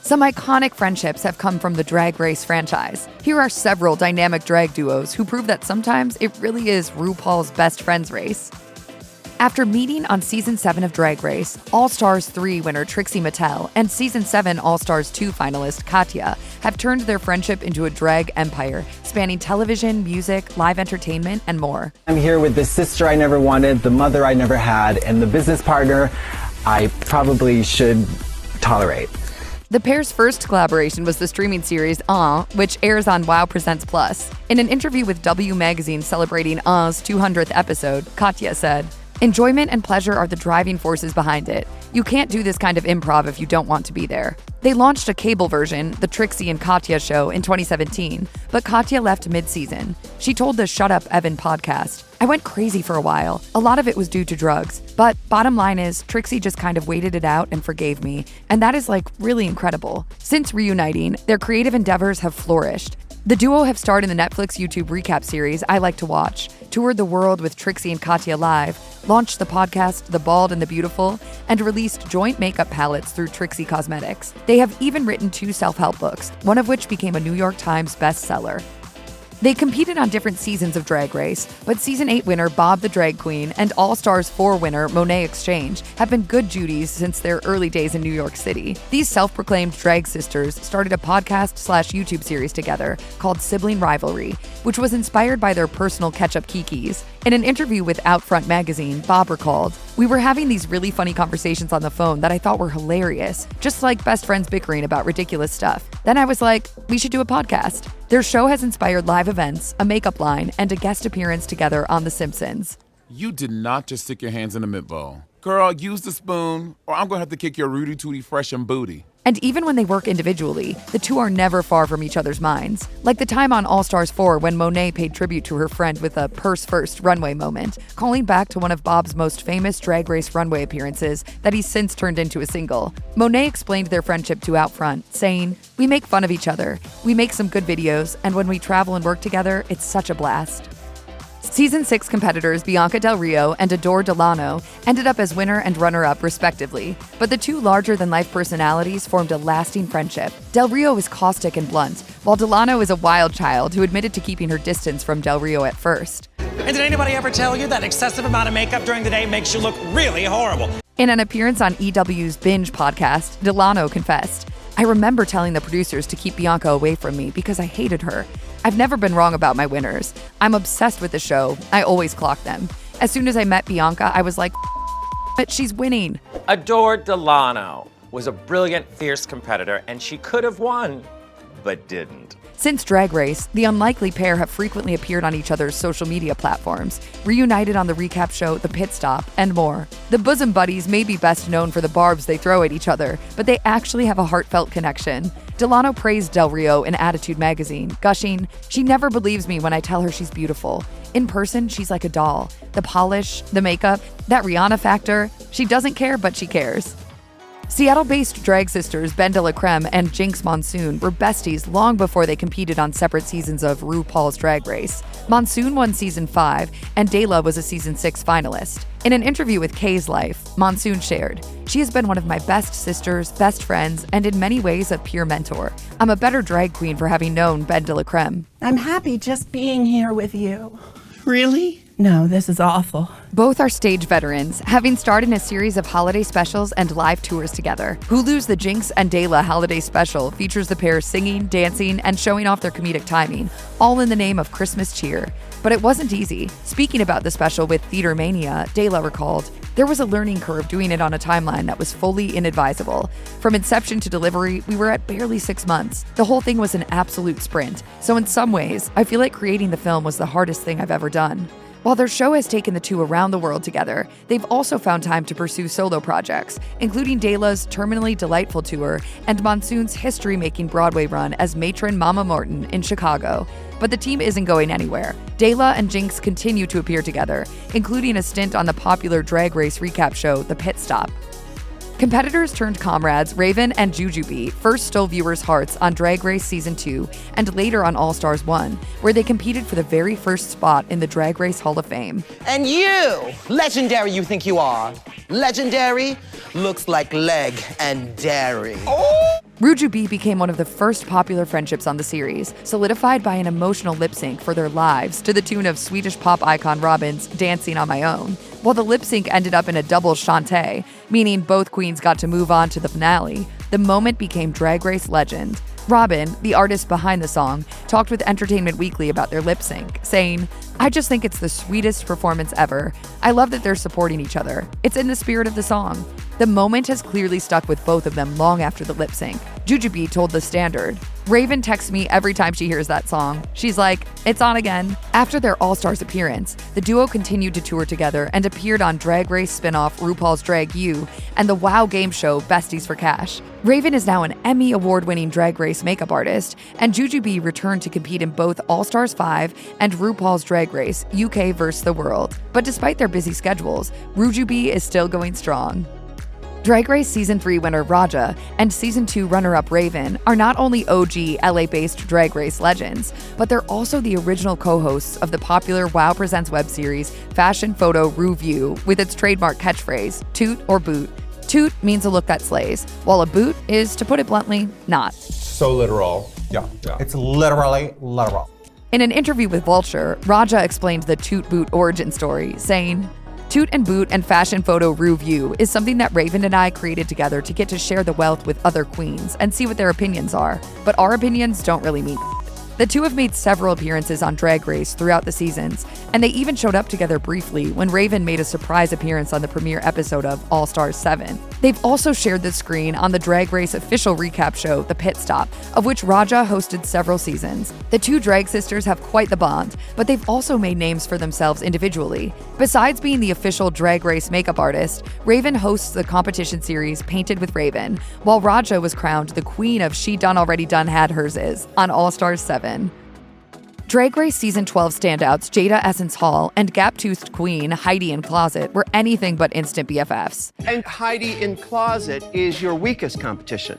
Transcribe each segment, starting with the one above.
Some iconic friendships have come from the Drag Race franchise. Here are several dynamic drag duos who prove that sometimes it really is RuPaul's best friends race. After meeting on Season 7 of Drag Race, All-Stars 3 winner Trixie Mattel and Season 7 All-Stars 2 finalist Katya have turned their friendship into a drag empire, spanning television, music, live entertainment, and more. I'm here with the sister I never wanted, the mother I never had, and the business partner I probably should tolerate. The pair's first collaboration was the streaming series which airs on WoW Presents Plus. In an interview with W Magazine celebrating 200th episode, Katya said, "Enjoyment and pleasure are the driving forces behind it. You can't do this kind of improv if you don't want to be there." They launched a cable version, the Trixie and Katya show, in 2017, but Katya left mid-season. She told the Shut Up Evan podcast, "I went crazy for a while. A lot of it was due to drugs. But bottom line is, Trixie just kind of waited it out and forgave me. And that is really incredible." Since reuniting, their creative endeavors have flourished. The duo have starred in the Netflix YouTube recap series I Like to Watch, toured the world with Trixie and Katya live, launched the podcast The Bald and the Beautiful, and released joint makeup palettes through Trixie Cosmetics. They have even written 2 self-help books, one of which became a New York Times bestseller. They competed on different seasons of Drag Race, but Season 8 winner Bob the Drag Queen and All-Stars 4 winner Monét Exchange have been good Judies since their early days in New York City. These self-proclaimed drag sisters started a podcast/YouTube series together called Sibling Rivalry, which was inspired by their personal catch-up kikis. In an interview with Outfront magazine, Bob recalled, "We were having these really funny conversations on the phone that I thought were hilarious, just like best friends bickering about ridiculous stuff. Then I was like, we should do a podcast." Their show has inspired live events, a makeup line, and a guest appearance together on The Simpsons. You did not just stick your hands in a mint bowl. Girl, use the spoon, or I'm gonna have to kick your Rudy Tooty fresh and booty. And even when they work individually, the two are never far from each other's minds. Like the time on All-Stars 4 when Monét paid tribute to her friend with a purse-first runway moment, calling back to one of Bob's most famous Drag Race runway appearances that he's since turned into a single. Monét explained their friendship to Outfront, saying, "We make fun of each other, we make some good videos, and when we travel and work together, it's such a blast." Season 6 competitors Bianca Del Rio and Adore Delano ended up as winner and runner-up respectively, but the two larger-than-life personalities formed a lasting friendship. Del Rio is caustic and blunt, while Delano is a wild child who admitted to keeping her distance from Del Rio at first. And did anybody ever tell you that excessive amount of makeup during the day makes you look really horrible? In an appearance on EW's Binge podcast, Delano confessed, "I remember telling the producers to keep Bianca away from me because I hated her. I've never been wrong about my winners. I'm obsessed with the show. I always clock them. As soon as I met Bianca, I was like, but she's winning." Adore Delano was a brilliant, fierce competitor, and she could have won, but didn't. Since Drag Race, the unlikely pair have frequently appeared on each other's social media platforms, reunited on the recap show The Pit Stop, and more. The bosom buddies may be best known for the barbs they throw at each other, but they actually have a heartfelt connection. Delano praised Del Rio in Attitude magazine, gushing, "She never believes me when I tell her she's beautiful. In person, she's like a doll. The polish, the makeup, that Rihanna factor. She doesn't care, but she cares." Seattle-based drag sisters BenDeLaCreme and Jinkx Monsoon were besties long before they competed on separate seasons of RuPaul's Drag Race. Monsoon won Season 5, and Daly was a Season 6 finalist. In an interview with Kay's Life, Monsoon shared, "She has been one of my best sisters, best friends, and in many ways a peer mentor. I'm a better drag queen for having known BenDeLaCreme." "I'm happy just being here with you." "Really? No, this is awful." Both are stage veterans, having starred in a series of holiday specials and live tours together. Hulu's The Jinkx and Daly Holiday Special features the pair singing, dancing, and showing off their comedic timing, all in the name of Christmas cheer. But it wasn't easy. Speaking about the special with Theater Mania, Daly recalled, "There was a learning curve doing it on a timeline that was fully inadvisable. From inception to delivery, we were at barely 6 months. The whole thing was an absolute sprint. So in some ways, I feel like creating the film was the hardest thing I've ever done." While their show has taken the two around the world together, they've also found time to pursue solo projects, including Daly's Terminally Delightful tour and Monsoon's history-making Broadway run as matron Mama Morton in Chicago. But the team isn't going anywhere. Daly and Jinkx continue to appear together, including a stint on the popular Drag Race recap show The Pit Stop. Competitors turned comrades Raven and Jujubee first stole viewers' hearts on Drag Race Season 2 and later on All-Stars 1, where they competed for the very first spot in the Drag Race Hall of Fame. "And you, legendary you think you are, legendary looks like leg and dairy." Oh! Jujubee became one of the first popular friendships on the series, solidified by an emotional lip sync for their lives to the tune of Swedish pop icon Robyn's Dancing on My Own. While the lip sync ended up in a double chante, meaning both queens got to move on to the finale, the moment became Drag Race legend. Robyn, the artist behind the song, talked with Entertainment Weekly about their lip sync, saying, "I just think it's the sweetest performance ever. I love that they're supporting each other. It's in the spirit of the song." The moment has clearly stuck with both of them long after the lip sync. Jujubee told The Standard, "Raven texts me every time she hears that song. She's like, it's on again." After their All-Stars appearance, the duo continued to tour together and appeared on Drag Race spinoff RuPaul's Drag U and the WoW game show Besties for Cash. Raven is now an Emmy award-winning Drag Race makeup artist, and Jujubee returned to compete in both All-Stars 5 and RuPaul's Drag Race UK vs. the World. But despite their busy schedules, Jujubee is still going strong. Drag Race Season 3 winner Raja and Season 2 runner-up Raven are not only OG LA-based Drag Race legends, but they're also the original co-hosts of the popular WoW Presents web series Fashion Photo Review with its trademark catchphrase, toot or boot. Toot means a look that slays, while a boot is, to put it bluntly, not. So literal. Yeah. It's literally literal. In an interview with Vulture, Raja explained the toot boot origin story, saying, "Toot and Boot and Fashion Photo Review is something that Raven and I created together to get to share the wealth with other queens and see what their opinions are, but our opinions don't really mean." The two have made several appearances on Drag Race throughout the seasons, and they even showed up together briefly when Raven made a surprise appearance on the premiere episode of All Stars 7. They've also shared the screen on the Drag Race official recap show, The Pit Stop, of which Raja hosted several seasons. The two drag sisters have quite the bond, but they've also made names for themselves individually. Besides being the official Drag Race makeup artist, Raven hosts the competition series Painted with Raven, while Raja was crowned the queen of She Done Already Done Had Hers Is on All Stars 7. Drag Race Season 12 standouts Jaida Essence Hall and gap-toothed queen Heidi in Closet were anything but instant BFFs. And Heidi in Closet is your weakest competition?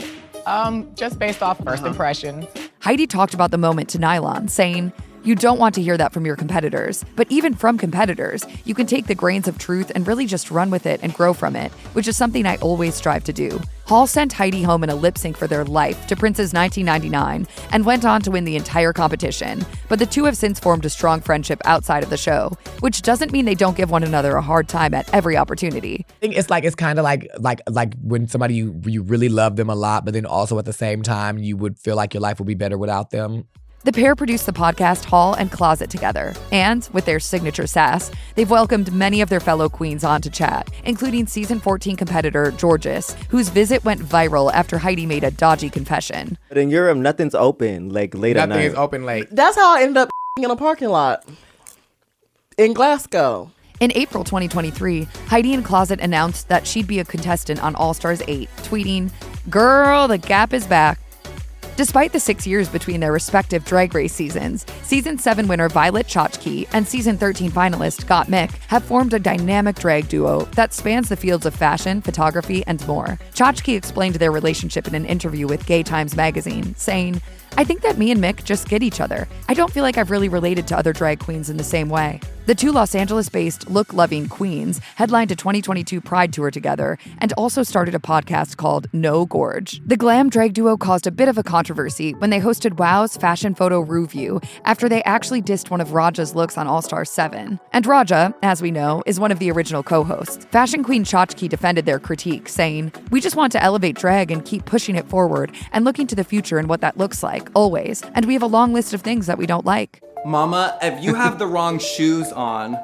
Just based off first impressions. Heidi talked about the moment to Nylon, saying, "You don't want to hear that from your competitors, but even from competitors, you can take the grains of truth and really just run with it and grow from it, which is something I always strive to do." Hall sent Heidi home in a lip sync for their life to Prince's 1999 and went on to win the entire competition, but the two have since formed a strong friendship outside of the show, which doesn't mean they don't give one another a hard time at every opportunity. I think it's kind of like when somebody you really love them a lot, but then also at the same time you would feel like your life would be better without them. The pair produced the podcast Hall and Closet together, and with their signature sass, they've welcomed many of their fellow queens on to chat, including Season 14 competitor Georges, whose visit went viral after Heidi made a dodgy confession. But in Europe, nothing's open, like, late at night. Nothing is open late. That's how I ended up in a parking lot in Glasgow. In April 2023, Heidi in Closet announced that she'd be a contestant on All Stars 8, tweeting, "Girl, the Gap is back." Despite the 6 years between their respective Drag Race seasons, Season 7 winner Violet Chachki and Season 13 finalist Gottmik have formed a dynamic drag duo that spans the fields of fashion, photography, and more. Chachki explained their relationship in an interview with Gay Times magazine, saying, "I think that me and Mick just get each other. I don't feel like I've really related to other drag queens in the same way." The two Los Angeles-based look-loving queens headlined a 2022 Pride tour together and also started a podcast called No Gorge. The glam drag duo caused a bit of a controversy when they hosted WoW's Fashion Photo Review after they actually dissed one of Raja's looks on All Stars 7. And Raja, as we know, is one of the original co-hosts. Fashion queen Chachki defended their critique, saying, "We just want to elevate drag and keep pushing it forward and looking to the future and what that looks like, always. And we have a long list of things that we don't like." Mama, if you have the wrong shoes on,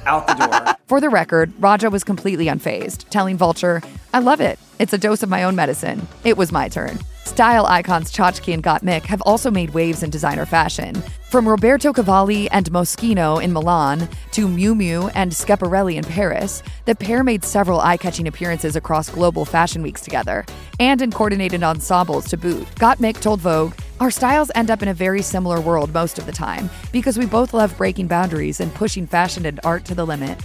out the door. For the record, Raja was completely unfazed, telling Vulture, "I love it. It's a dose of my own medicine. It was my turn." Style icons Chachki and Gottmik have also made waves in designer fashion. From Roberto Cavalli and Moschino in Milan to Miu Miu and Schiaparelli in Paris, the pair made several eye-catching appearances across global fashion weeks together, and in coordinated ensembles to boot. Gottmik told Vogue, "Our styles end up in a very similar world most of the time, because we both love breaking boundaries and pushing fashion and art to the limit."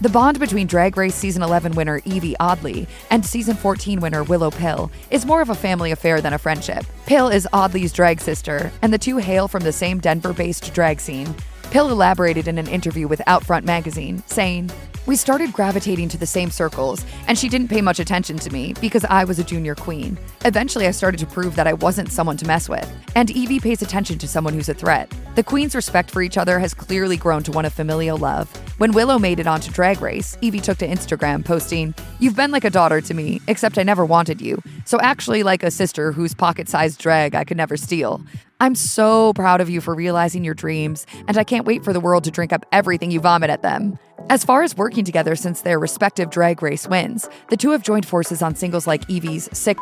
The bond between Drag Race Season 11 winner Yvie Oddly and Season 14 winner Willow Pill is more of a family affair than a friendship. Pill is Oddly's drag sister, and the two hail from the same Denver-based drag scene. Pill elaborated in an interview with Outfront magazine, saying, We started gravitating to the same circles, and she didn't pay much attention to me because I was a junior queen. Eventually, I started to prove that I wasn't someone to mess with, and Yvie pays attention to someone who's a threat. The queens' respect for each other has clearly grown to one of familial love. When Willow made it onto Drag Race, Yvie took to Instagram posting, "You've been like a daughter to me, except I never wanted you. So actually like a sister whose pocket-sized drag I could never steal. I'm so proud of you for realizing your dreams, and I can't wait for the world to drink up everything you vomit at them." As far as working together since their respective Drag Race wins, the two have joined forces on singles like Yvie's Sick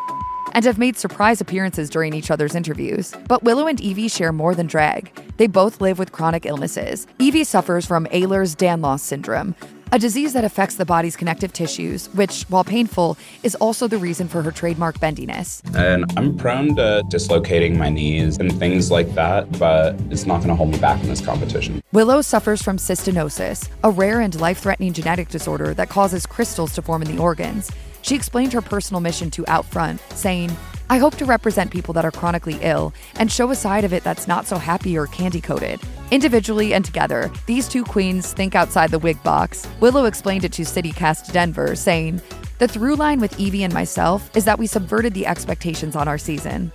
and have made surprise appearances during each other's interviews. But Willow and Yvie share more than drag. They both live with chronic illnesses. Yvie suffers from Ehlers-Danlos syndrome, a disease that affects the body's connective tissues, which, while painful, is also the reason for her trademark bendiness. And I'm prone to dislocating my knees and things like that, but it's not gonna hold me back in this competition. Willow suffers from cystinosis, a rare and life-threatening genetic disorder that causes crystals to form in the organs. She explained her personal mission to Outfront, saying, "I hope to represent people that are chronically ill and show a side of it that's not so happy or candy-coated." Individually and together, these two queens think outside the wig box. Willow explained it to CityCast Denver, saying, "The through line with Yvie and myself is that we subverted the expectations on our season.